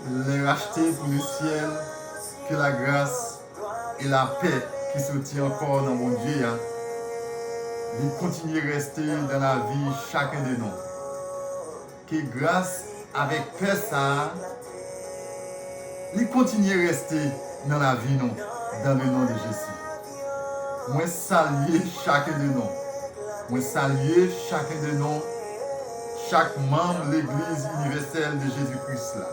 les racheter pour le ciel, que la grâce et la paix qui se tient encore dans mon Dieu, ils continuent à rester dans la vie chacun de nous. Que grâce avec paix, ça, ils continuent à rester dans la vie, nous, dans le nom de Jésus. Moi, saluer chacun de nous. Moi, saluer chacun de nous, chaque membre de l'Église universelle de Jésus-Christ là.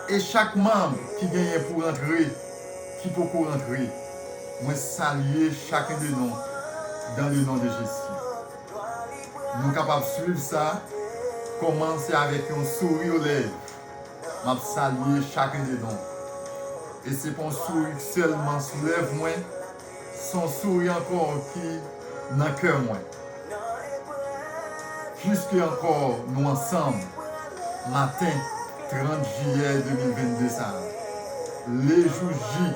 Et chaque membre qui gagne pour rentrer, qui peut rentrer. Moi, saluer chacun de nous dans le nom de Jésus. Nous sommes capables de suivre ça. Commencer avec un sourire aux lèvres. Je salue chacun de nous. Et c'est pour un sourire seulement soulève moi, son sourire encore qui dans le cœur moi. Jusque encore nous ensemble, matin 30 juillet 2022 ça. Les jours J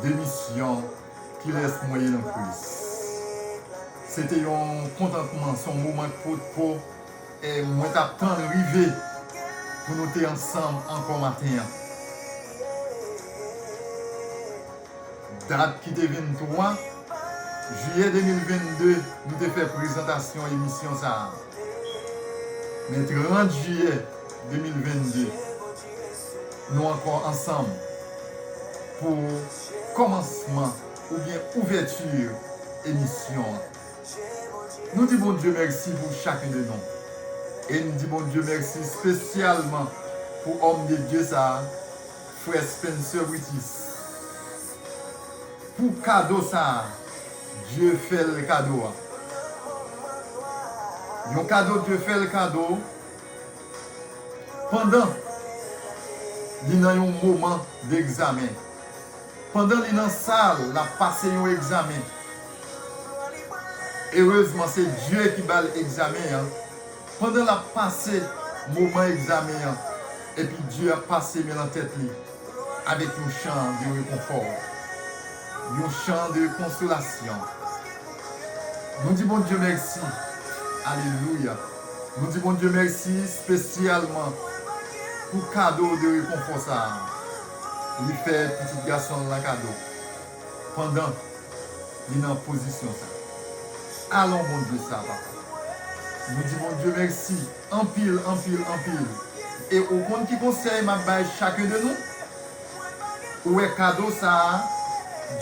d'émission qui laisse moyen dans Christ. C'était un contentement, son moment pour et moi t'attends arrivé pour nous être ensemble encore matin. Date qui était 23 juillet 2022, nous avons fait présentation émission ça. Mais 30 juillet 2022, nous encore ensemble pour commencement ou bien ouverture émission. Nous disons bon Dieu merci pour chacun de nous. Et nous disons bon Dieu merci spécialement pour l'homme de Dieu, ça, frère Spencer Witis. Pour cadeau ça, Dieu fait le cadeau. Un cadeau, Dieu fait le cadeau. Pendant il y a un moment d'examen. Pendant il y a une salle, la passé un examen. Heureusement, c'est Dieu qui va l'examen. Pendant la passé moment examen, et puis Dieu a passé dans la tête avec un chant de réconfort, un chant de consolation. Nous disons bon Dieu merci. Alléluia. Nous disons bon Dieu merci spécialement pour cadeau de réconfort ça. Il fait petit garçon dans le cadeau. Pendant il est en position ça. Allons bon Dieu ça, papa. Nous disons bon Dieu merci. En pile, en pile, en pile. Et au compte qui conseille ma baille chacun de nous. Où est cadeau ça?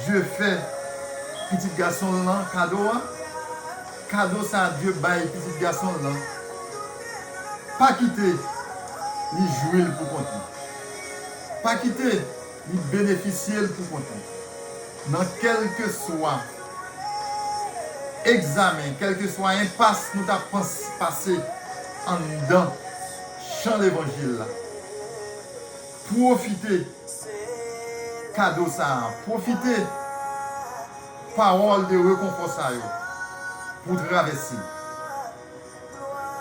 Dieu fait petit garçon là, cadeau. Cadeau ça, Dieu baille petit garçon là. Pas quitter, il jouer pour compte. Pas quitter, il bénéficier pour compte. Dans quel que soit examen, quel que soit impasse nous avons passé en dedans, chant l'évangile là. Profitez, cadeau ça, profitez, parole de réconfort ça pour traverser.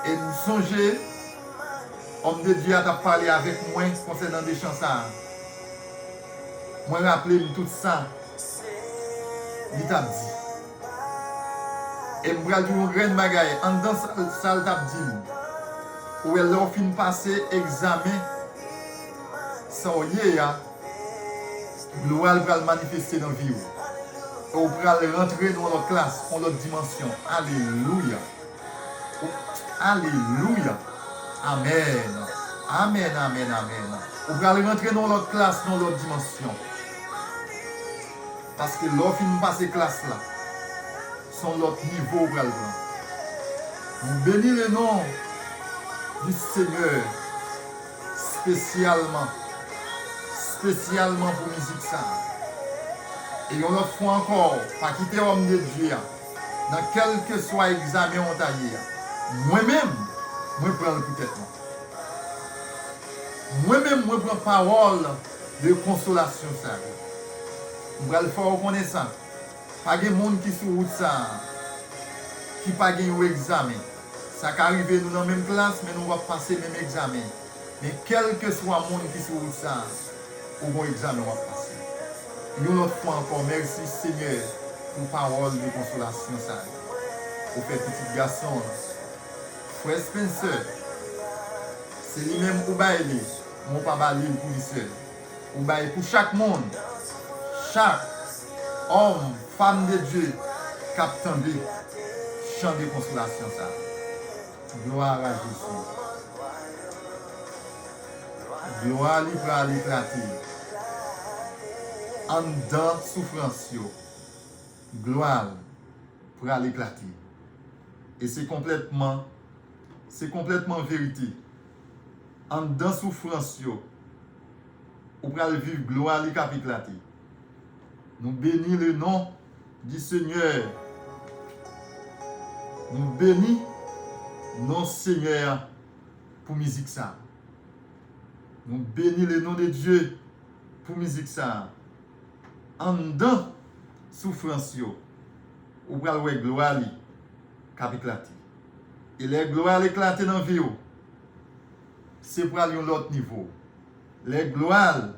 Et nous songez, homme de Dieu a parlé avec moi concernant des chants ça. Moi rappelez tout ça. Il t'a dit. Et moi dire un grand bagaille en dans salle t'a dit. Où elle a fin passer examen ça y est gloire va le manifester dans vie. On va rentrer dans notre classe, dans notre dimension. Alléluia. Alléluia. Amen. Amen, amen, amen. On va rentrer dans notre classe, dans notre dimension. Parce que l'offre nous passe classe là, sont l'autre niveau pour le prendre. Nous bénissons le nom du Seigneur spécialement pour musique ça. Et on l'autre fois encore, pas quitter l'homme de Dieu, dans quel que soit examen on taille. Moi-même, moi prends le peut-être. Moi-même, moi prends parole de consolation ça. On va le faire reconnaître ça. Pas de monde qui sur route ça, qui pas gagné un examen. Ça qui arrive nous dans la même classe, mais nous va passer le même examen. Mais quel que soit le monde qui sur route ça, au bon examen on va passer. Une autre fois encore, merci Seigneur pour parole de consolation ça. Au fait petit garçon, frère Spencer, c'est lui-même qui baille mon pas bali pour lui seul. Ou bail pour chaque monde, chaque homme, femme de Dieu, qui attendait chant de consolation ça. Gloire à Jésus. Gloire lui pour aller éclater. En dedans souffrance, gloire pour aller éclater. Et c'est complètement vérité. En dedans souffrance, ou pour aller vivre gloire lui qui éclater. Nous bénissons le nom du Seigneur. Nous bénissons non Seigneur pour musique ça. Nous bénissons le nom de Dieu pour musique ça. En dedans souffrance ou pour aller gloire lui qui éclater. Et les gloires éclater dans la vie, c'est pour aller à l'autre niveau. Les gloires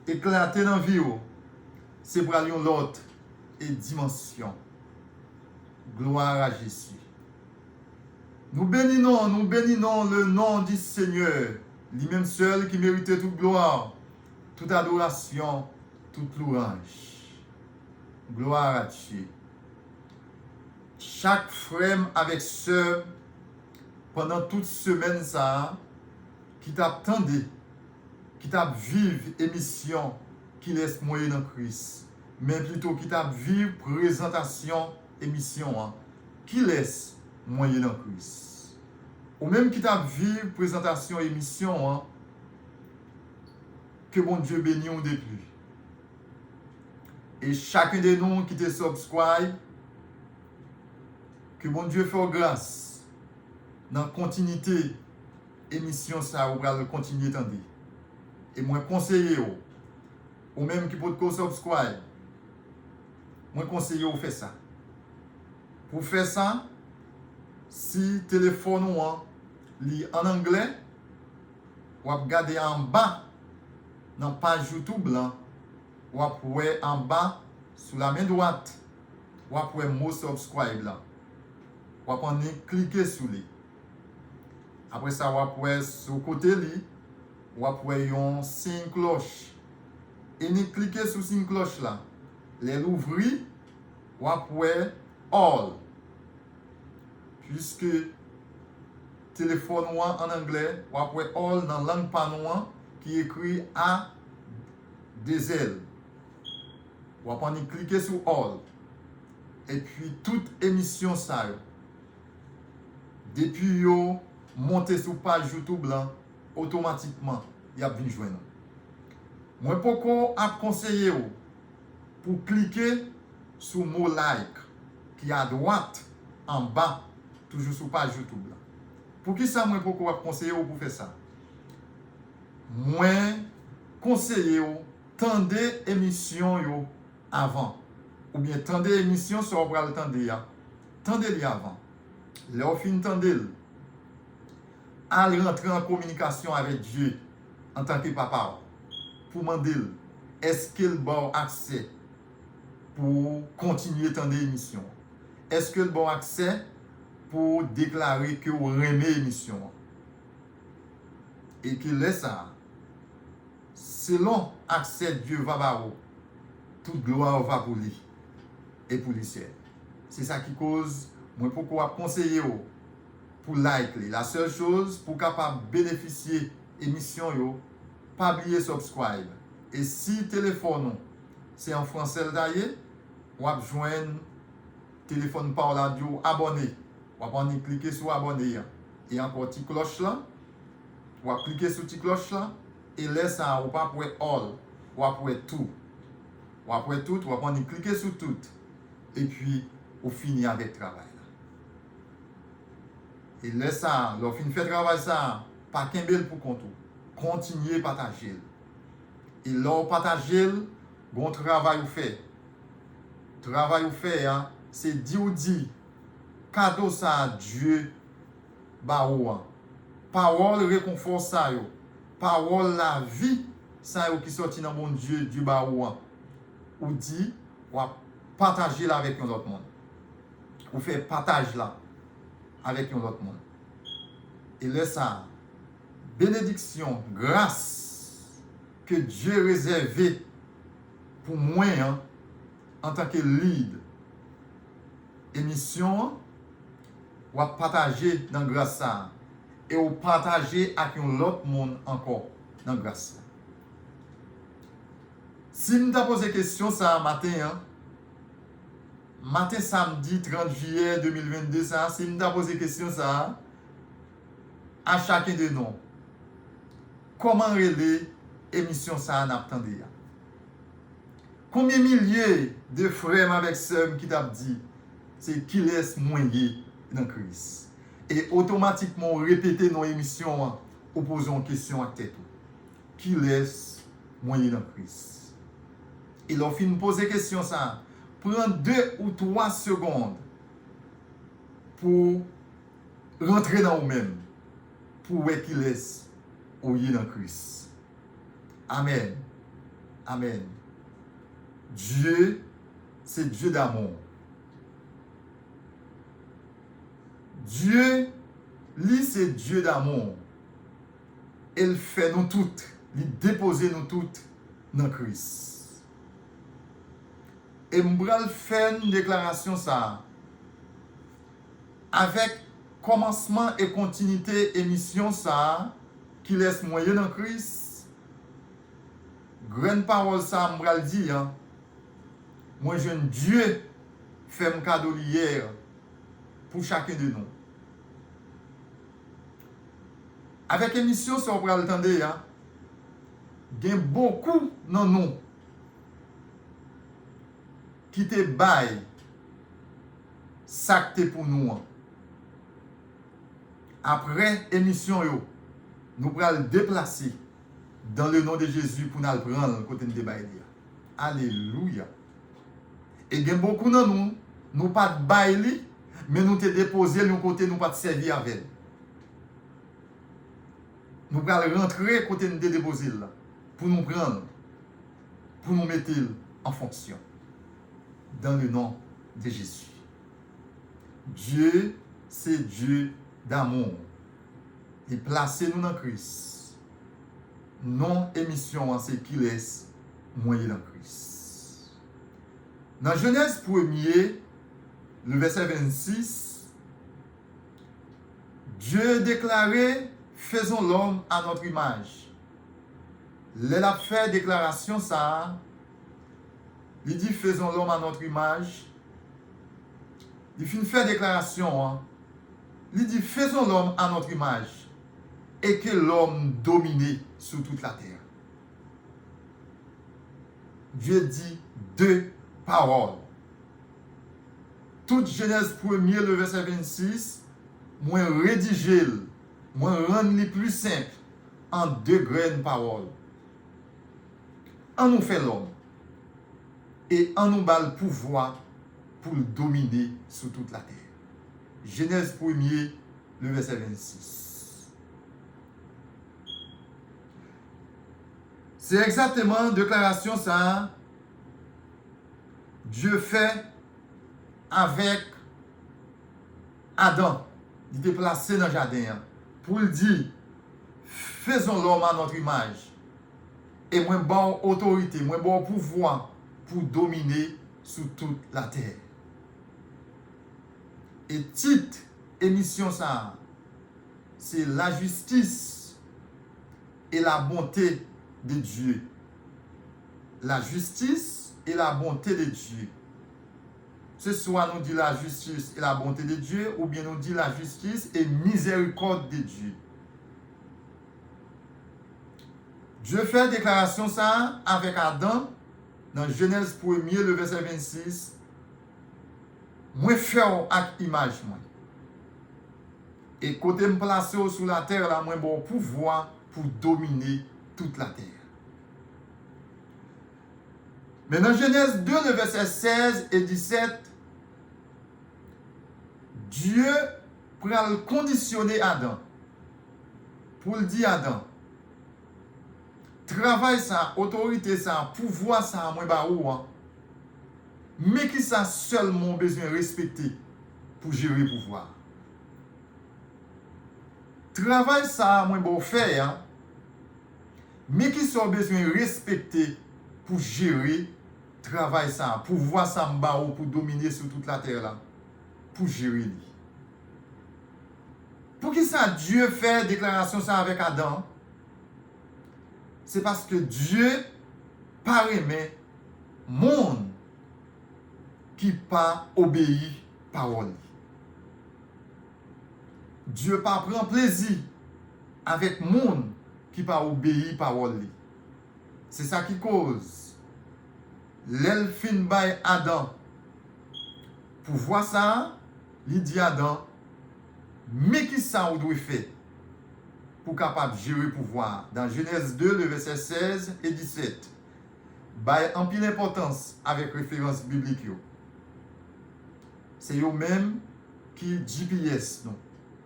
éclater dans la vie, c'est pour aller à l'autre dimension. Gloire à Jésus. Nous bénissons le nom du Seigneur, lui-même seul qui méritait toute gloire, toute adoration, toute louange. Gloire à Dieu. Chaque frère avec sœur, pendant toute semaine, ça, qui t'attendait, qui t'a vive émission qui laisse moyen dans Christ, mais plutôt qui t'a vive présentation émission qui laisse moyen dans Christ. Ou même qui t'a vive présentation émission que bon Dieu bénisse ou depuis. Et chacun de nous qui te subscribe, que bon Dieu fasse grâce dans la continuité émission ça ou va continuer tendre. Et moi conseiller ou même qui peut te subscribe. Moi conseiller ou faire ça. Pour faire ça, si téléphone ou li en anglais, ou regarder en bas dans la page YouTube là, ou après en bas sous la main droite, ou après mot subscribe là. Ou après cliquer sur lui. Après ça, ou après sur côté li, ou après yon signe cloche. Et ni cliquer sur signe cloche là. Les l'ouvrir ou après all. Puisque téléphone en anglais, ou après all dans la langue panois qui écrit A des L. Ou après cliquer sur all. Et puis toute émission ça. Depuis yo monter sur page YouTube là, automatiquement, il y a bien joindre. Moi pourquoi a conseillé pour cliquer sur le mot like qui est à droite en bas toujours sur page YouTube là. Pour qui ça moi pourquoi a conseillé pour faire ça? Moi conseiller tendez émission yo avant ou bien tendez émission sur on va le tendre ya. Tendez-les avant. Là, au fin de à rentrer en communication avec Dieu en tant que papa pour demander est-ce qu'il bon accès pour continuer dans l'émission? Est-ce qu'il bon accès pour déclarer que vous aimez l'émission? Et qu'il laisse ça, selon accès Dieu va voir, toute gloire va pour lui et pour le ciel. C'est ça qui cause moi pourquoi conseiller pour like. La seule chose pour capable bénéficier émission yo, pas oublier subscribe. Et si téléphone c'est en français d'ailleurs, ou à joindre téléphone par radio abonné. Ou à cliquer sur abonner et encore petite cloche là. Ou à cliquer sur petite cloche là et laisse ça ou pas pour all ou après tout. Ou après tout, ou à cliquer sur tout et puis on finit avec le travail. Et laisse ça, l'on finit fait travail ça, pas qu'un bel pour compte. Continuez à partager. Et l'on partager, bon travail ou fait. Travail ou fait, c'est dit cadeau ça Dieu ba ou. Parole réconfort ça yo. Parole la vie ça yo qui sorti dans mon Dieu du ba ou dit ou partager là avec un autre monde. Ou faire partage là avec un autre monde. Et laisse ça bénédiction, grâce que Dieu réservé pour moi hein, en tant que lead émission, ou à partager dans grâce ça et ou partager avec l'autre monde encore dans grâce ça. Si je t'ai posé question ça matin, hein, matin samedi 30 juillet 2022, ça, si je t'ai posé question ça, à chacun de nous, comment relayer émission ça en attendant? Combien de milliers de frères avec sœurs qui t'ont dit, c'est qui laisse moyen dans Christ. Et automatiquement répéter nos émissions ou poser une question à tête. Qui laisse moyen dans Christ? Et l'on finit de poser question ça. Prends 2 ou 3 secondes pour rentrer dans vous-même. Pour voir qui laisse moyen dans Christ. Amen. Amen. Dieu, c'est Dieu d'amour. Dieu, lui, c'est Dieu d'amour. Il fait nous toutes, il dépose nous toutes dans Christ. Et je vais faire une déclaration ça. Avec commencement et continuité émission ça, qui laisse moyen dans Christ. Grande parole ça, je vais dire. Hein? Moi, jeune Dieu, fait un cadeau hier pour chacun de nous. Avec l'émission, si on prend le temps, il y a beaucoup de nous qui te baillent, ça pour nous. Après l'émission, nous allons le déplacer dans le nom de Jésus pour nous prendre le côté de bail. Alléluia. Et il y a beaucoup de nous, nous pas de bail, mais nous te déposer nous côté nous pas de servir avec. Nous allons rentrer côté nous te déposer là pour nous prendre, pour nous mettre en fonction. Dans le nom de Jésus. Dieu, c'est Dieu d'amour. Et placez-nous dans Christ. Non émission, c'est qui laisse moyen dans Christ. Dans Genèse 1er, le verset 26, Dieu déclarait, faisons l'homme à notre image. Il a fait déclaration ça. Il dit, faisons l'homme à notre image. Il finit faire déclaration. Hein? Il dit, faisons l'homme à notre image. Et que l'homme domine sur toute la terre. Dieu dit 2 paroles. Toute Genèse 1er, le verset 26, moi rédiger, moi rendre les plus simples en 2 grandes paroles. On nous fait l'homme. Et on nous bat le pouvoir pour le dominer sur toute la terre. Genèse 1er, le verset 26. C'est exactement la déclaration ça. Dieu fait avec Adam. Il était placé dans le jardin pour le dire, faisons l'homme à notre image. Et moi, bon autorité, moi, bon pouvoir pour dominer sur toute la terre. Et titre émission ça, c'est la justice et la bonté de Dieu. La justice et la bonté de Dieu. Ce soit nous dit la justice et la bonté de Dieu, ou bien nous dit la justice et miséricorde de Dieu. Dieu fait déclaration ça avec Adam dans Genèse 1er, le verset 26. Moi faire avec image moi. Et côté me placer sur la terre là, moi bon pouvoir pour dominer toute la terre. Mais dans Genèse 2, le verset 16 et 17, Dieu prend le conditionner Adam. Pour le dire Adam, travail ça, autorité ça, pouvoir ça, moi ba ou hein. Mais qui ça seulement besoin de respecter pour gérer le pouvoir. Travail ça, moi, bon faire, hein, mais qui sont besoin de respecter pour gérer travail ça, pour voir ça pour dominer sur toute la terre là, pour gérer. Pour qui ça Dieu fait déclaration ça avec Adam? C'est parce que Dieu paraît monde qui pas obéi parole. Dieu pas prend plaisir avec monde qui pas obéi parole. C'est ça qui cause l'elfin by Adam. Pour voir ça, il dit Adam, mais qui ça on doit faire pour capable gérer le pouvoir? Dans Genèse 2, le verset 16 et 17. By en pile importance avec référence biblique. C'est eux même qui GPS non.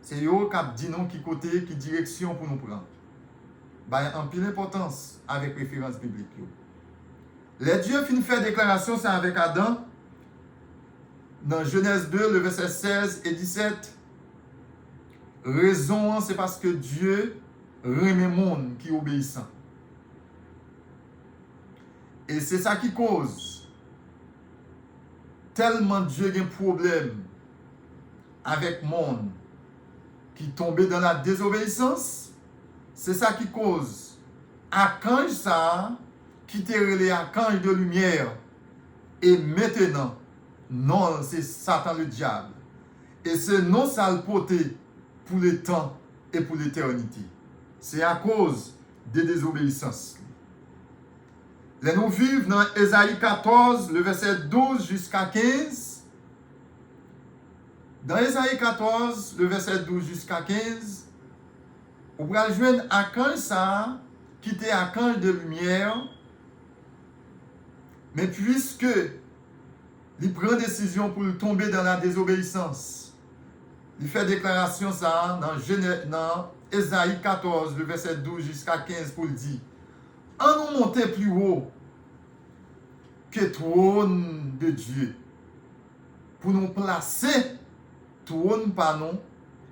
C'est eux qui dit non qui côté, qui direction pour nous prendre. By en pile importance avec référence biblique. Les dieux fin faire déclaration c'est avec Adam. Dans Genèse 2, le verset 16 et 17. Raison, c'est parce que Dieu remet le monde qui obéissant. Et c'est ça qui cause tellement Dieu a un problème avec le monde qui tombait dans la désobéissance. C'est ça qui cause archange ça qui te relé archange de lumière. Et maintenant, non, c'est Satan le diable. Et c'est non ça le porté pour le temps et pour l'éternité. C'est à cause des désobéissances. Là, nous vivons dans Ésaïe 14, le verset 12 jusqu'à 15. Dans Ésaïe 14, le verset 12 jusqu'à 15, on va joindre archange ça, qui était archange de lumière. Mais puisque il prend décision pour tomber dans la désobéissance, il fait déclaration ça dans Ésaïe 14, le verset 12 jusqu'à 15 pour le dire. En nous monter plus haut que trône de Dieu, pour nous placer trône par nous,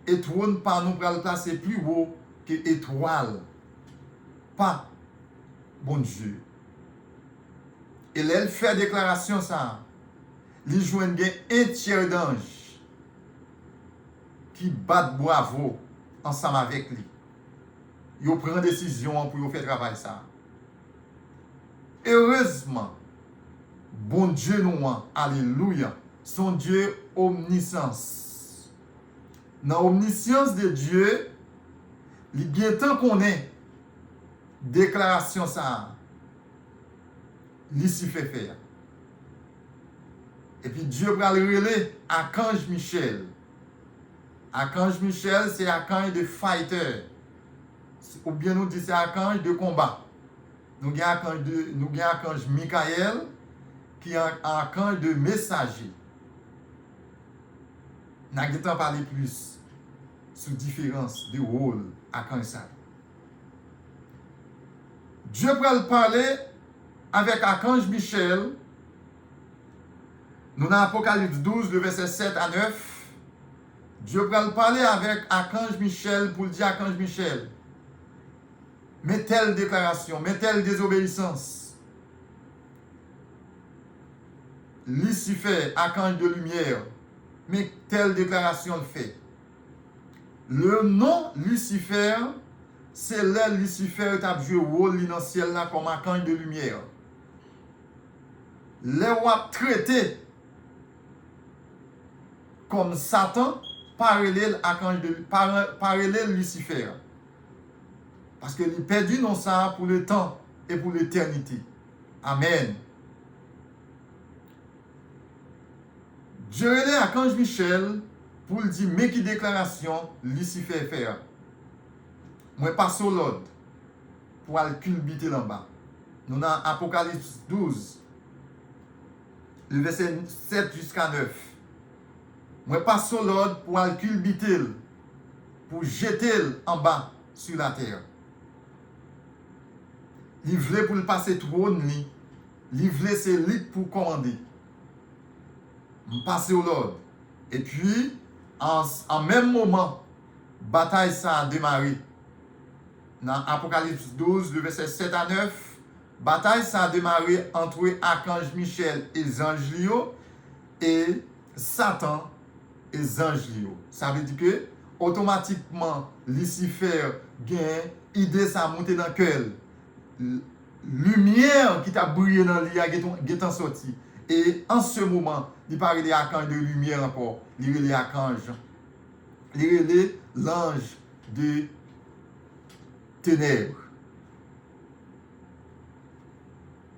et trône par nous pour le placer plus haut que étoile. Pas bon Dieu. Et là, elle fait déclaration ça. Il joue un tiers d'ange qui bat bravo ensemble avec lui. Il prend décision pour faire travail ça. Heureusement, bon Dieu nous, alléluia, son Dieu omniscience. Dans l'omniscience de Dieu, il y a tant qu'on est déclaration ça. Lucifer faire. Et puis Dieu va le relayer à Archange Michel. Archange Michel, c'est archange de fighter. Ou bien nous disons c'est archange de combat. Nous avons archange Michael, qui est un archange de messager. Nous allons parler plus sur la différence de rôle archange ça. Dieu va le parler avec archange Michel. Nous dans Apocalypse 12, le verset 7 à 9. Dieu va le parler avec archange Michel pour dire archange Michel. Mais telle déclaration, mais telle désobéissance. Lucifer, archange de lumière, mais telle déclaration le fait. Le nom Lucifer, c'est là Lucifer qui a joué le rôle dans le ciel là comme archange de lumière. Les rois traités comme Satan, parallèle Lucifer. Parce que il perdu non ça pour le temps et pour l'éternité. Amen. Dieu est archange Michel pour dire mais qui déclaration Lucifer faire. Moi passe au l'ordre pour aller culbuter là bas. Nous dans Apocalypse 12 le verset 7 jusqu'à 9. Moi passe au l'ordre pour aller culbuter pour jeter en bas sur la terre. Il voulait pour le passer trône, il voulait c'est lui pour commander. Passer au l'ordre. Et puis, en même moment, bataille ça a démarré. Dans Apocalypse 12, le verset 7 à 9, bataille ça a démarré entre Archange Michel et les anges Lio et Satan et les anges Lio. Ça veut dire que automatiquement Lucifer gagne idée ça monter dans le cœur. Lumière qui t'a brillé dans l'IA est en sorti. Et en ce moment, il parle des archanges de lumière encore. Il est les archanges. Il est l'ange de ténèbres.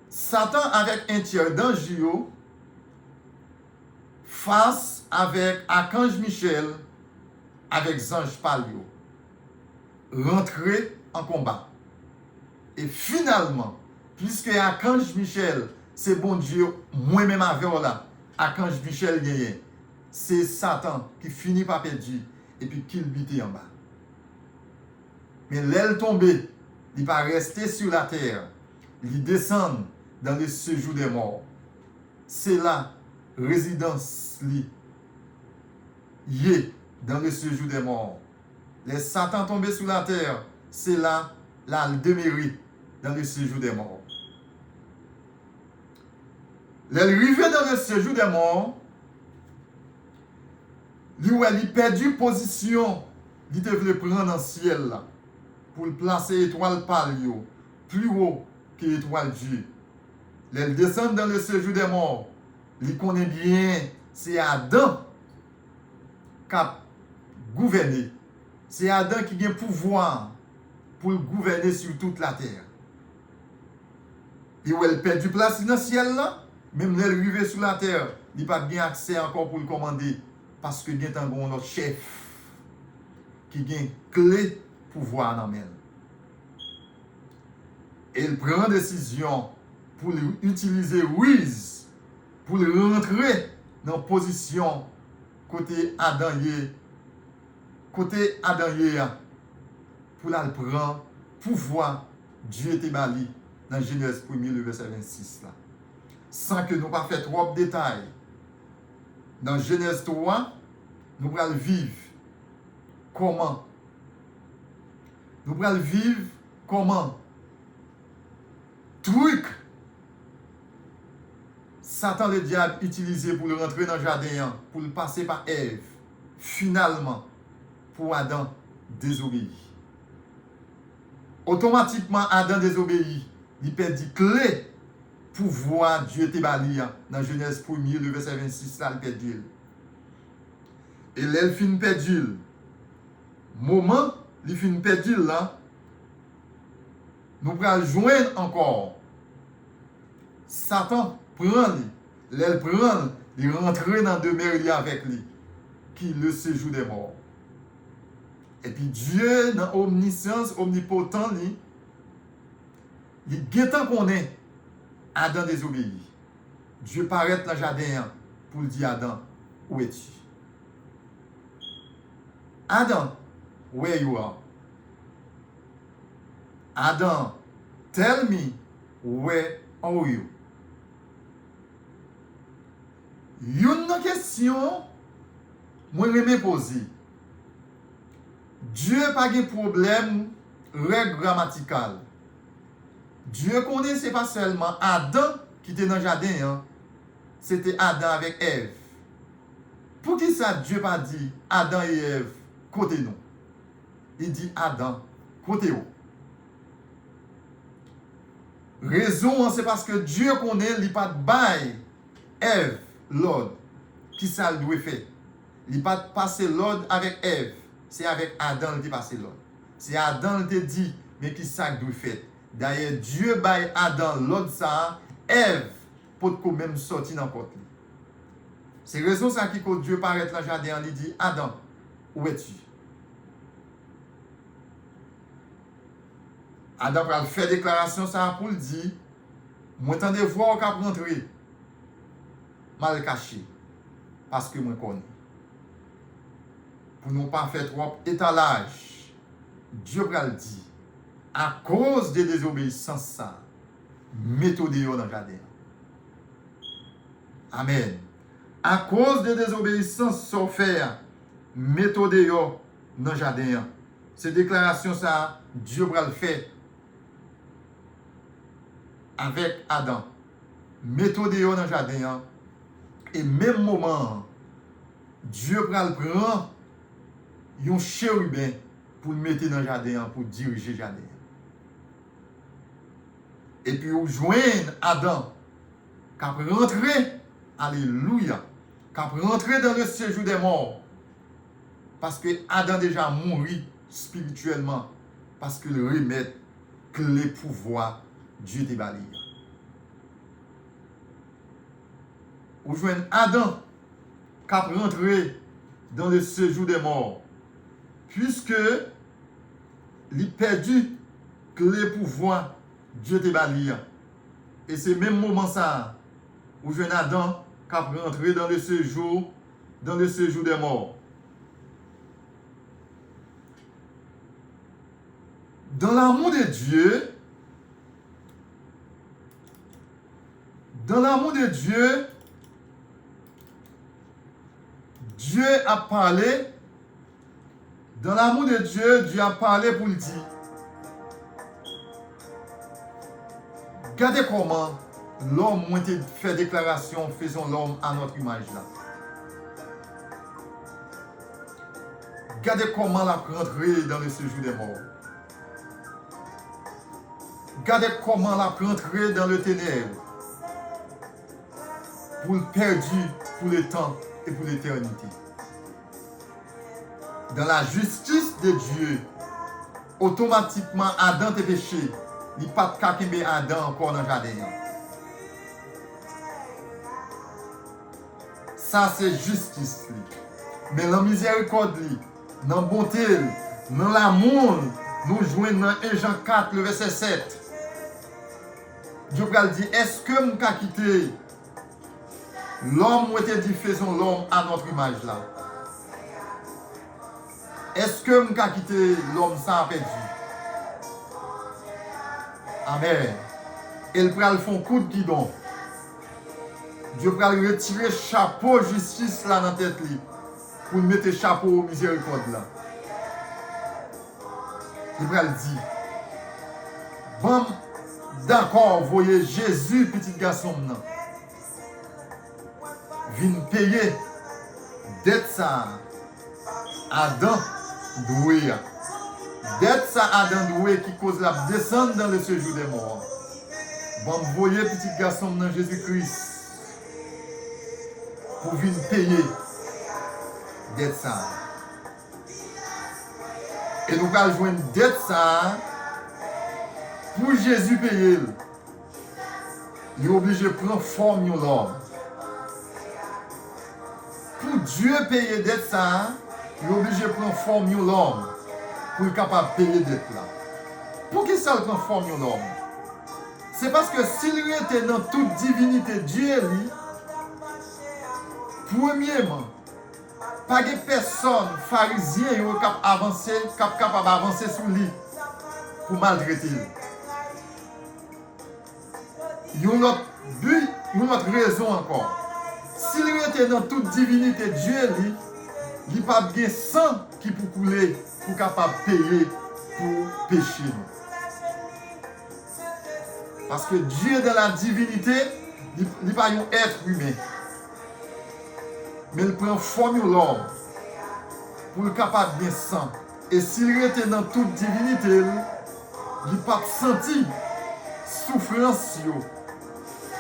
Satan avec un tiers d'ange face avec archange Michel avec ange Palio. Rentrer en combat. Et finalement, puisque archange Michel, c'est bon Dieu, moi-même avec là, archange Michel gagne. C'est Satan qui finit par perdre et puis qu'il bite en bas. Mais l'aile tombée, il pas rester sur la terre. Il descend dans le séjour des morts. C'est là, résidence li. Il est dans le séjour des morts. Les Satan tombés sur la terre, c'est là, là, il demeure dans le séjour des morts. L'arrivée dans le séjour des morts, lui, il a perdu position, il devait prendre dans le ciel là, pour placer l'étoile palio, plus haut que l'étoile Dieu. Il descend dans le séjour des morts, il connaît bien, c'est Adam qui a gouverné. C'est Adam qui a le pouvoir pour gouverner sur toute la terre. Et où elle perd du place dans le ciel là, même elle arrive sur la terre, il n'a pas bien accès encore pour le commander. Parce que il y a un notre chef qui a une clé pouvoir dans elle. Et il prend décision pour utiliser Ruiz pour rentrer dans la position côté Adam pour la prendre pouvoir Dieu te bali dans Genèse 1 le verset 26 là. Sans que nous pas fait trop de détails. Dans Genèse 3, nous allons vivre comment? Nous allons vivre comment? Truc Satan le diable utilisé pour le rentrer dans le jardin, pour le passer par Ève. Finalement, pour Adam désobéir. Automatiquement, Adam désobéit. Il perdit clé pour voir Dieu te bali dans Genèse 1 le verset 26 là, il perdit. Et là, il finit perdu. Moment, il finit perdu là. Nous allons joindre encore. Satan prend, il rentre dans demeure avec lui, qui le séjour des morts. Et puis Dieu, dans omniscience, omnipotent, il guettant qu'on est. Adam désobéit. Dieu paraît dans le jardin pour dire à Adam, où es-tu? Adam, where you are? Adam, tell me, where are you? Une question, moi je me poser. Dieu n'a pas de problème règle grammaticale. Dieu connaît, ce n'est pas seulement Adam qui était dans le jardin, hein. C'était Adam avec Ève. Pour qui ça, Dieu n'a pas dit Adam et Ève, côté nous? Il dit Adam, côté où? Raison, c'est parce que Dieu connaît, il n'a pas de bail, Ève, l'ordre, qui ça doit faire. Il n'a pas passé l'ordre avec Ève, c'est avec Adam qui a passé l'ordre. C'est Adam qui a dit, mais qui ça doit faire. D'ailleurs, Dieu baille Adam l'autre ça, Ève, pour qu'on même sortir dans le côté. C'est raison ça qui quand Dieu paraît dans le jardin, il dit Adam, où es-tu? Adam va faire déclaration ça pour le dire, moi t'entendez voir qu'à rentrer mal caché parce que moi connais. Pour ne pas faire trop étalage, Dieu va le dire. À cause de désobéissance, ça, mettez dans le jardin. Amen. À cause de désobéissance, ça faire, mettez dans le jardin. Ces déclarations, ça, Dieu va le faire avec Adam. Mettez dans le jardin. Et même moment, Dieu va le prendre un chérubin pour le mettre dans le jardin, pour diriger le jardin. Et puis, vous joignez Adam, qui a rentré, alléluia, qui a rentré dans le séjour des morts. Parce que Adam déjà mouru spirituellement. Parce que le remède, que les pouvoirs, Dieu te balayé. Vous joignez Adam, qui a rentré dans le séjour des morts. Puisque il perdu que les pouvoirs, Dieu te balayé. Et c'est même moment ça, où jeune Adam qui a rentré dans le séjour des morts. Dans l'amour de Dieu, Dieu a parlé. Dans l'amour de Dieu, Dieu a parlé pour le dire. Regardez comment l'homme a fait déclaration, faisons l'homme à notre image là. Regardez comment la rentré dans le séjour des morts. Regardez comment la rentré dans le ténèbre. Pour le perdu, pour le temps et pour l'éternité. Dans la justice de Dieu, automatiquement Adam est péché. Il n'y a pas de cas qui met Adam encore dans le jardin. Ça c'est justice. Mais la miséricorde, dans la bonté, dans l'amour, nous jouons dans 1 Jean 4, le verset 7. Dieu va dire, est-ce que nous avons quitté l'homme ou était dit faisons l'homme à notre image là? Est-ce que nous avons quitté l'homme sans perdu? Amen. Et le pral font coup de guidon. Dieu va retirer chapeau justice là dans la tête pour mettre chapeau miséricorde là. Il va le dire. Bon, d'accord, voyez Jésus, petit garçon, vient payer dette ça Adam doué. Dette ça Adam doué qui cause la descente dans le séjour des morts. Bon, voyez petit garçon dans Jésus-Christ pour venir payer dette ça. Et nous allons jouer une dette ça pour Jésus payer. Il est obligé de prendre forme de l'homme. Pour Dieu payer dette ça, il est obligé de prendre forme de l'homme pour être capable de payer dette là. Pour qui ça prend forme de l'homme? C'est parce que s'il était dans toute divinité Dieu, premièrement, pas de personne pharisien qui est capable d'avancer sur lui pour maltraiter. Il y a un autre but, une autre raison encore. S'il était dans toute divinité Dieu, il n'y a pas de sang qui peut couler pour capable payer pour pécher. Parce que Dieu dans la divinité, il n'est pas un être humain. Mais il prend forme de l'homme pour être capable de sang. Et s'il était dans toute divinité, il n'a pas senti souffrance.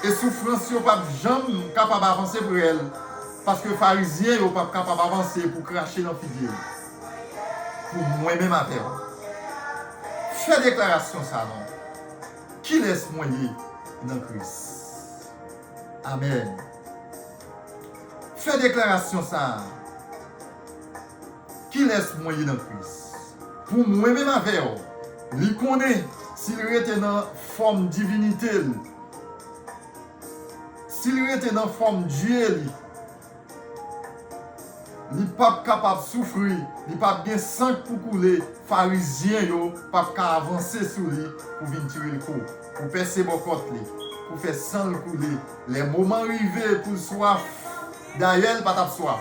Et souffrance, il n'est pas jamais capable d'avancer pour elle. Parce que les pharisiens ne sont pas capables d'avancer pour cracher dans le figuier. Pour moi-même à terre. Fais déclaration ça, non? Qui laisse moyer dans Christ? Amen. Fais déclaration ça. Qui laisse moyer dans Christ? Pour moi-même à terre. Il connaît s'il était dans forme divinité. S'il était dans forme Dieu, il n'est pas capable de souffrir, il n'est pas bien sang pour couler, pharisien, il n'est pas capable d'avancer sur lui pour venir tirer le coup, pour percer le côté, pour faire sang le couler. Les moments arrivés pour soif, d'ailleurs, il n'a pas de soif.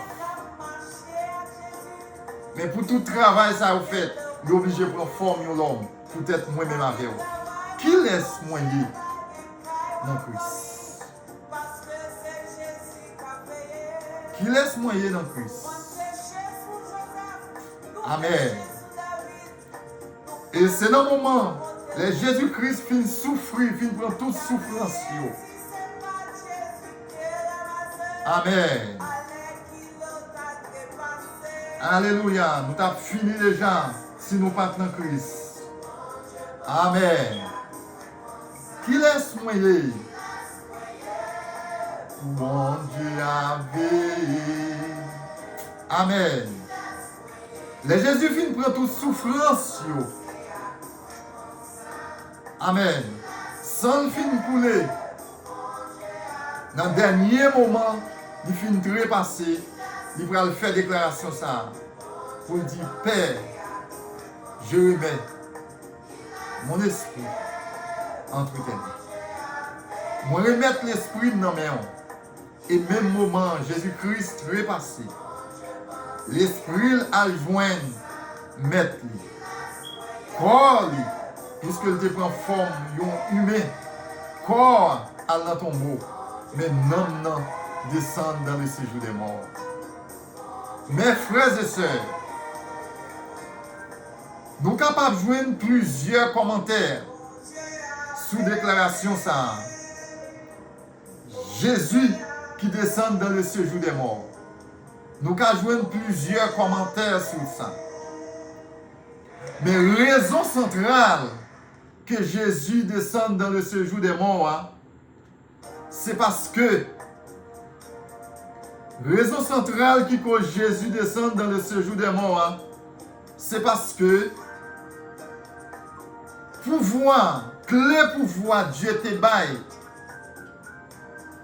Mais pour tout travail ça vous fait, vous obligé de prendre forme de l'homme. Peut-être moi-même avec vous. Qui laisse moyen dans Christ? Qui laisse moyen dans Christ? Amen. Et c'est dans le moment où Jésus-Christ finit souffrir, finit prendre toute souffrance. Amen. Alléluia. Nous avons fini déjà si nous partons dans Christ. Amen. Qui laisse moyen? Mon Dieu a veillé. Amen. Les Jésus finit prendre toute souffrance. Amen. Sans le fin couler. Dans le dernier moment, il finit trépasser. Il va faire déclaration ça. Pour dire, Père, je remets mon esprit entre tes mains. Je remets l'esprit dans mes mains. Et même moment, Jésus-Christ trépassé. L'esprit a joint mettre lui. Corps lui, puisque il te prend forme humain. Corps à dans ton tombeau. Mais non, descend dans le séjour des morts. Mes frères et sœurs, nous sommes capables de joindre plusieurs commentaires sous déclaration ça. Jésus qui descend dans le séjour des morts. Nous pouvons joindre plusieurs commentaires sur ça. Mais raison centrale que Jésus descende dans le séjour des morts, c'est parce que raison centrale qui cause Jésus descendre dans le séjour des morts, c'est parce que pouvoir, clé pouvoir Dieu te baille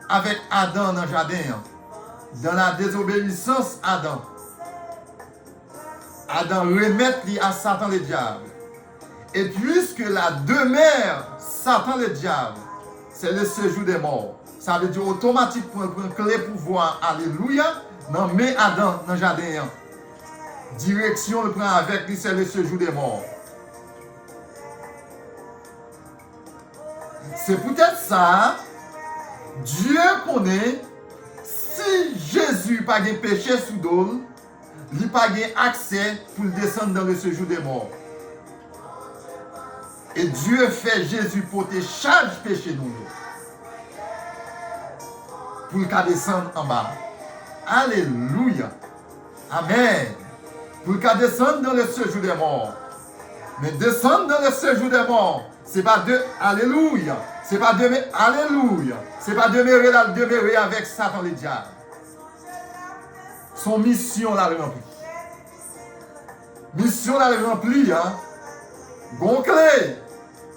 avec Adam dans le jardin, dans la désobéissance Adam. Adam remet à Satan le diable. Et puisque la demeure Satan le diable, c'est le séjour des morts. Ça veut dire automatiquement prendre clé pouvoir, alléluia, non mais Adam dans le jardin. Direction le prend avec lui, c'est le séjour des morts. C'est peut-être ça, Dieu connaît, si Jésus n'a pas de péché sous d'eau, il n'a pas accès pour descendre dans le séjour des morts. Et Dieu fait Jésus porter chaque péché nous. Pour qu'il descende en bas. Alléluia. Amen. Pour qu'il descende dans le séjour des morts. Mais descendre dans le séjour des morts, c'est pas de alléluia. C'est pas de alléluia. C'est pas demeurer avec Satan le diable. Son mission l'a rempli. Mission l'a rempli, hein. Bon clé.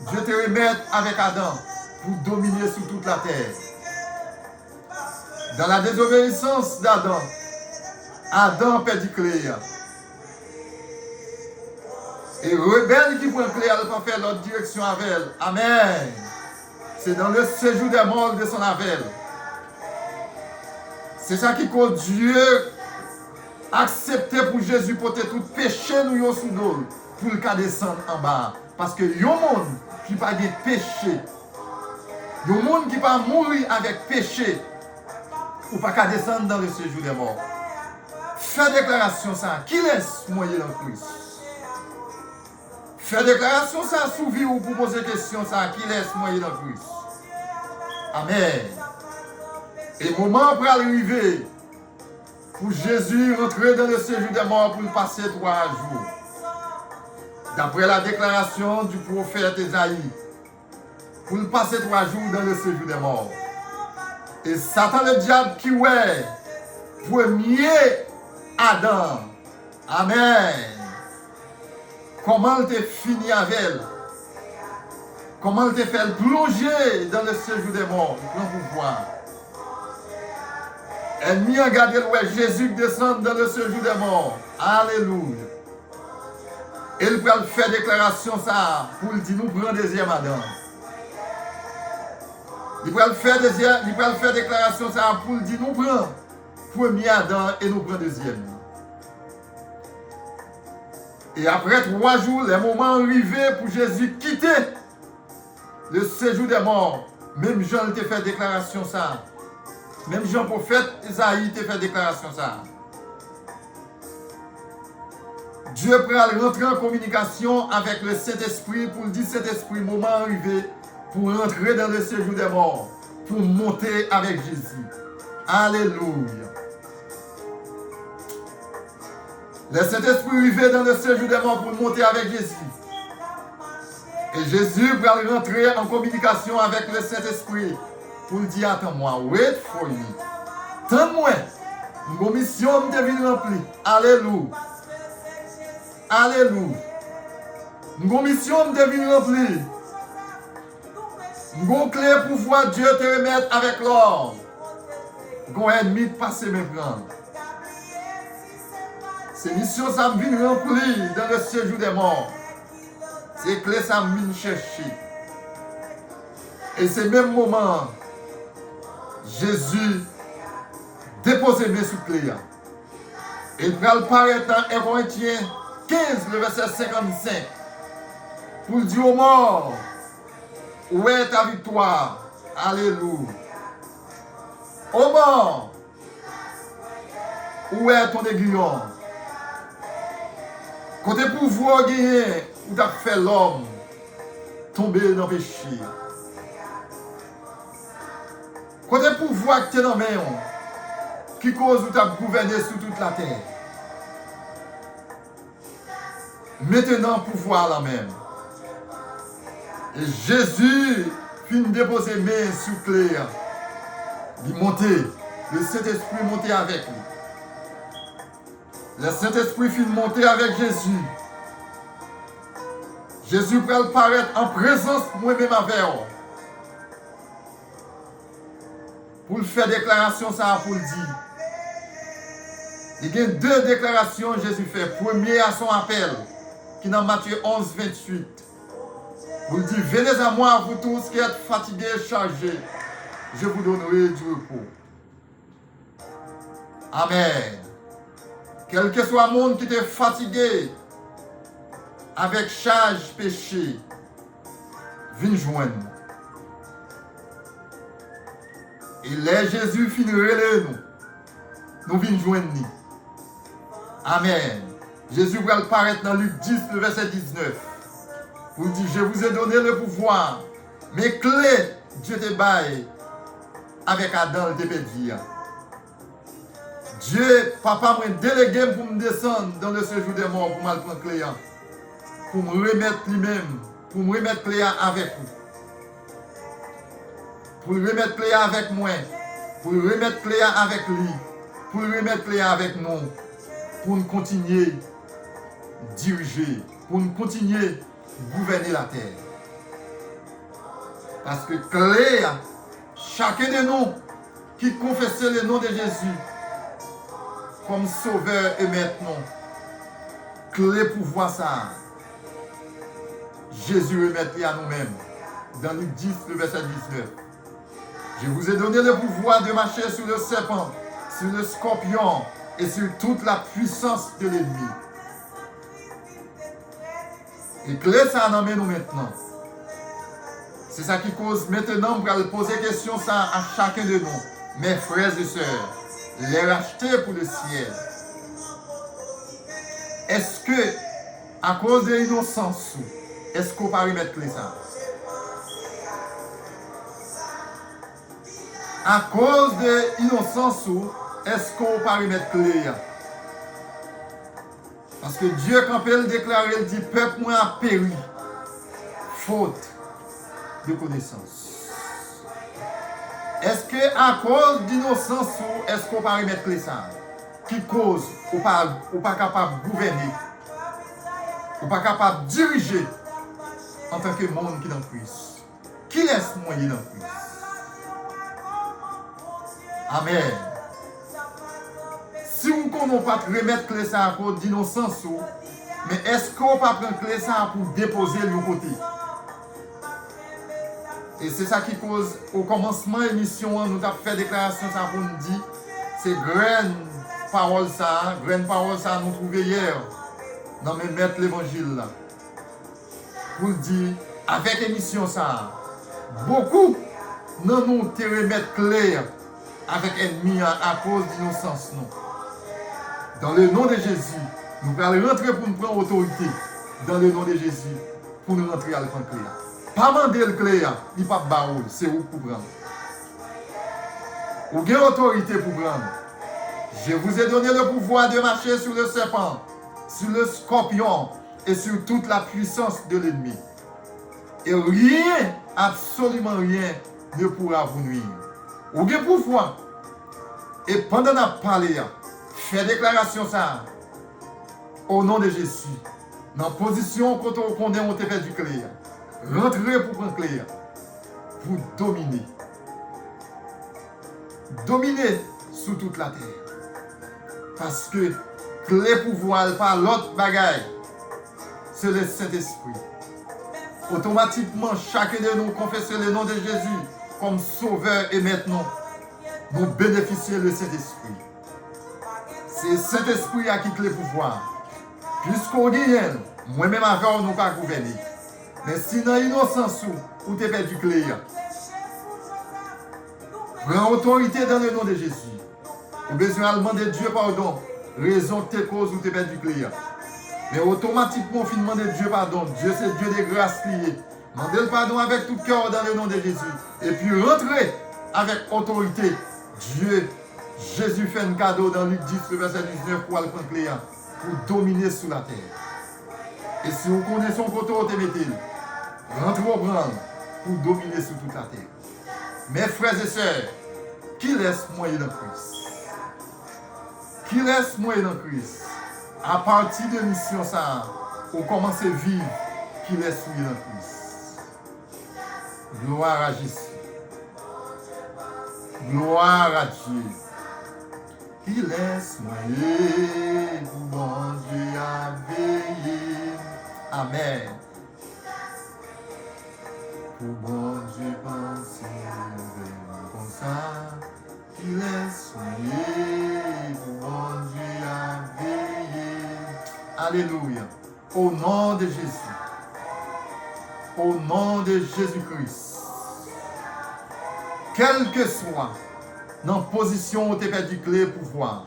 Dieu te remet avec Adam pour dominer sur toute la terre. Dans la désobéissance d'Adam, Adam perdit clé. Et rebelle qui prend clé, elle va faire l'autre direction avec elle. Amen. C'est dans le séjour des morts de son avec. C'est ça qui cause Dieu accepter pour Jésus porter tout péché nous sous nous pour le cas descendre en bas. Parce que y a un monde qui n'a pas de péché. Y a un monde qui va mourir avec péché. Ou pas qu'à descendre dans le séjour des morts. Fais déclaration ça. Qui laisse moyen dans Christ? Fais déclaration ça sous vie ou pour poser question ça. Qui laisse moyen dans Christ? Amen. Et le moment pour arriver, pour Jésus rentrer dans le séjour des morts pour passer 3 jours. D'après la déclaration du prophète Esaïe, pour passer 3 jours dans le séjour des morts. Et Satan le diable qui ouais, premier Adam. Amen. Comment il t'a fini avec elle? Comment il t'a fait plonger dans le séjour des morts? Il prend pouvoir. Elle m'y a regardé ouais, Jésus descend dans le séjour des morts. Alléluia. Il peut faire déclaration ça pour dire nous prenons deuxième Adam. Il peut faire déclaration ça pour dire nous prenons premier Adam et nous prenons deuxième. Et après 3 jours, les moments arrivés pour Jésus quitter le séjour des morts. Même Jean t'a fait déclaration ça. Même Jean prophète Isaïe t'a fait déclaration ça. Dieu prend rentrer en communication avec le Saint-Esprit pour dire Saint-Esprit, moment arrivé pour rentrer dans le séjour des morts, pour monter avec Jésus. Alléluia. Le Saint-Esprit arrivé dans le séjour des morts pour monter avec Jésus. Et Jésus va rentrer en communication avec le Saint-Esprit pour dire attends-moi, wait for me. Tends-moi. Une mission devine remplie. Alléluia. Alléluia. Une mission devine remplie. Une clé pour voir Dieu te remettre avec l'or. Une ennemi de passer me prendre. Ces missions ça me vient remplir dans le séjour des morts. Ces clés ça me vient chercher. Et ces mêmes moments, Jésus dépose mes sous clés. Il va le paraître dans 1 Corinthiens 15, le verset 55. Pour dire aux morts, où est ta victoire? Alléluia. Ô mort, où est ton aiguillon? Côté pouvoir gagner, où t'as fait l'homme tomber dans le péché. Côté pouvoir que tu es dans la main, qui cause où tu as gouverné sur toute la terre. Maintenant, pouvoir la même. Et Jésus finit de déposer main sous clair. Il montait. Le Saint-Esprit montait avec lui. Le Saint-Esprit finit de monter avec Jésus. Jésus peut paraître en présence moi-même avec eux. Pour le faire déclaration, ça pour le dire. Il y a 2 déclarations que Jésus fait. Premier à son appel, qui est dans Matthieu 11, 28. Vous le dites, venez à moi, vous tous qui êtes fatigués et chargés, je vous donnerai du repos. Amen. Quel que soit le monde qui est fatigué, avec charge, péché, viens joindre. Et là, Jésus finirait nous venons joindre. Amen. Jésus va paraître dans Luc 10, le verset 19. Vous dit, je vous ai donné le pouvoir. Mes clés, Dieu te baille avec Adam le pédia. Dieu, papa m'a délégué pour me descendre dans le séjour des morts pour me prendre clé. Pour me remettre lui-même, pour me remettre clé avec vous. Pour le remettre clé avec moi, pour le remettre clé avec lui, pour le remettre clé avec nous, pour nous continuer à diriger, pour nous continuer à gouverner la terre. Parce que clé, chacun de nous qui confessait le nom de Jésus comme sauveur et maître, clé pour voir ça. Jésus remettait à nous-mêmes. Dans Luc 10, le verset 19. Je vous ai donné le pouvoir de marcher sur le serpent, sur le scorpion et sur toute la puissance de l'ennemi. Et clé ça en amène nous maintenant. C'est ça qui cause maintenant pour aller poser question ça à chacun de nous, mes frères et sœurs, les racheter pour le ciel. Est-ce que, à cause de l'innocence, est-ce qu'on peut remettre clé ça? À cause de l'innocence, est-ce qu'on peut remettre clé? Parce que Dieu, quand il déclare, il dit, peuple moi a péri, faute de connaissance. Est-ce que à cause d'innocence, est-ce qu'on peut remettre clé ça? Qui cause ou pas capable de gouverner, ou pas capable de diriger en tant que monde qui est dans le Christ? Qui laisse moyen dans le Christ? Amen. Si vous ne connaissez pas remettre clé ça à cause d'innocence, mais est-ce qu'on peut prendre clé ça pour déposer le côté? Et c'est ça qui cause, au commencement de l'émission, nous avons fait déclaration ça pour nous dire, c'est graine parole ça nous trouvait hier. non mais mettre l'évangile là. Pour dire, avec émission ça, beaucoup non nous te remettre clair avec ennemi à cause d'innocence nous. Dans le nom de Jésus, nous allons rentrer pour nous prendre autorité. Dans le nom de Jésus, pour nous rentrer à le prendre clair. Pas demander le clair, il pas baoul, c'est où pour prendre. Ou avez autorité pour prendre. Je vous ai donné le pouvoir de marcher sur le serpent, sur le scorpion et sur toute la puissance de l'ennemi. Et rien, absolument rien, ne pourra vous nuire. Ou avez pouvoir. Et pendant qu'on parlé, fais déclaration ça. Au nom de Jésus. Dans la position quand on connaît, on te fait du clair. Rentrez pour prendre clair. Pour dominer. Dominer sous toute la terre. Parce que clé pouvoir par l'autre bagaille, c'est le Saint-Esprit. Automatiquement, chacun de nous confesse le nom de Jésus comme sauveur et maintenant, nous bénéficions du Saint-Esprit. C'est le Saint-Esprit à qui clé pouvoir. Puisqu'on gagne, moi-même avec nous pas gouverner. Mais si dans l'innocence ou tu es du clair, prends autorité dans le nom de Jésus. Ou besoin de demander Dieu pardon, raison de tes causes ou tu es du clair. Mais automatiquement, on demande Dieu pardon. Dieu, c'est Dieu de grâce liée. Demandez le pardon avec tout cœur dans le nom de Jésus. Et puis rentrez avec autorité. Dieu, Jésus fait un cadeau dans Luc 10, le verset 19 pour le prendre clair, pour dominer sous la terre. Et si vous connaissez son côté, vous mettez, rentrez au prendre pour dominer sous toute la terre. Mes frères et sœurs, qui laisse moyen dans Christ? Qui laisse moyen dans Christ? À partir de mission ça, on commence à vivre qui laisse moyen dans Christ. Gloire à Jésus. Gloire à Dieu. Qui laisse moyen pour bon Dieu à veiller. Amen. Pour bon Dieu penser comme ça. Qui laisse moyen pour bon Dieu à veiller. Alléluia. Au nom de Jésus. Au nom de Jésus-Christ. Quelle que soit dans la position où tu es du clé pouvoir.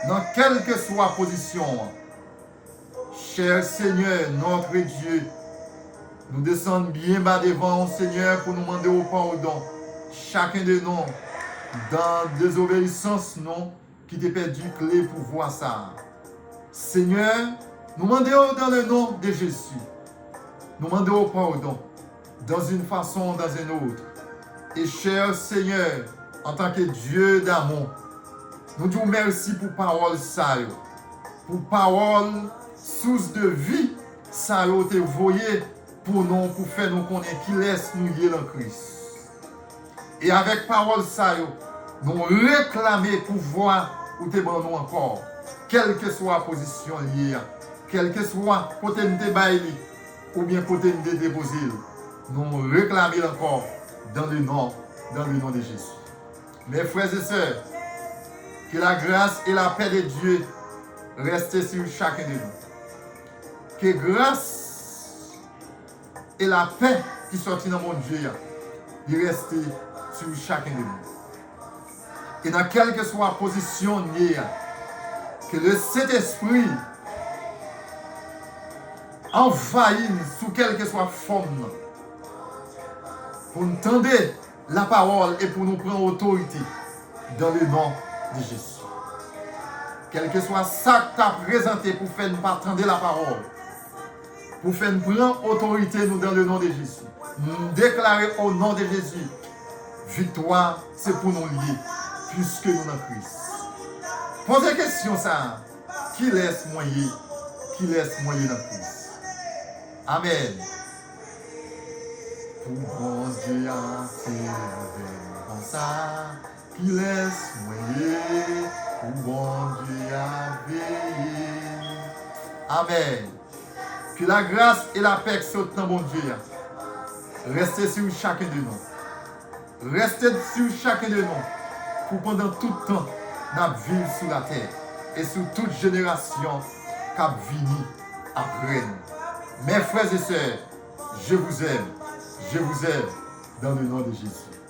Dans quelle que soit la position, cher Seigneur, notre Dieu, nous descendons bien bas devant Seigneur pour nous demander au pardon. Chacun de nous, dans désobéissance, non, qui te perdu clé pour voir ça. Seigneur, nous demandons dans le nom de Jésus. Nous demandons au pardon, dans une façon ou dans une autre. Et cher Seigneur, en tant que Dieu d'amour, nous disons merci pour parole ça, pour parole source de vie, ça te voyé pour nous, pour faire nous connaître qui laisse nous lier dans Christ. Et avec parole ça, nous réclamer pouvoir ou te bon nous encore, quelle que soit la position liée, quel que soit côté de baili ou bien côté de déposer, nous réclamer encore dans le nom de Jésus. Mes frères et sœurs, que la grâce et la paix de Dieu restent sur chacun de nous. Que grâce et la paix qui sortent dans mon Dieu, restent sur chacun de nous. Et dans quelle que soit la position liée, que le Saint-Esprit envahisse sous quelle que soit la forme, pour nous tendre la parole et pour nous prendre autorité dans le nom de Jésus. Quel que soit ça que tu as présenté pour faire nous attendre la parole, pour faire nous prendre autorité nous dans le nom de Jésus. Nous déclarer au nom de Jésus, victoire, c'est pour nous lier, puisque nous sommes Christ. Posez la question ça, qui laisse moyen dans Christ? Amen. Pour bon Dieu à faire comme ça, qui laisse moyen, pour bon Dieu à veiller. Amen. Que la grâce et la paix sautent dans bon Dieu. Restez sur chacun de nous. Restez sur chacun de nous. Pour pendant tout le temps, nous vivons sur la terre. et sur toute génération qui a vini après nous. Mes frères et sœurs, je vous aime dans le nom de Jésus.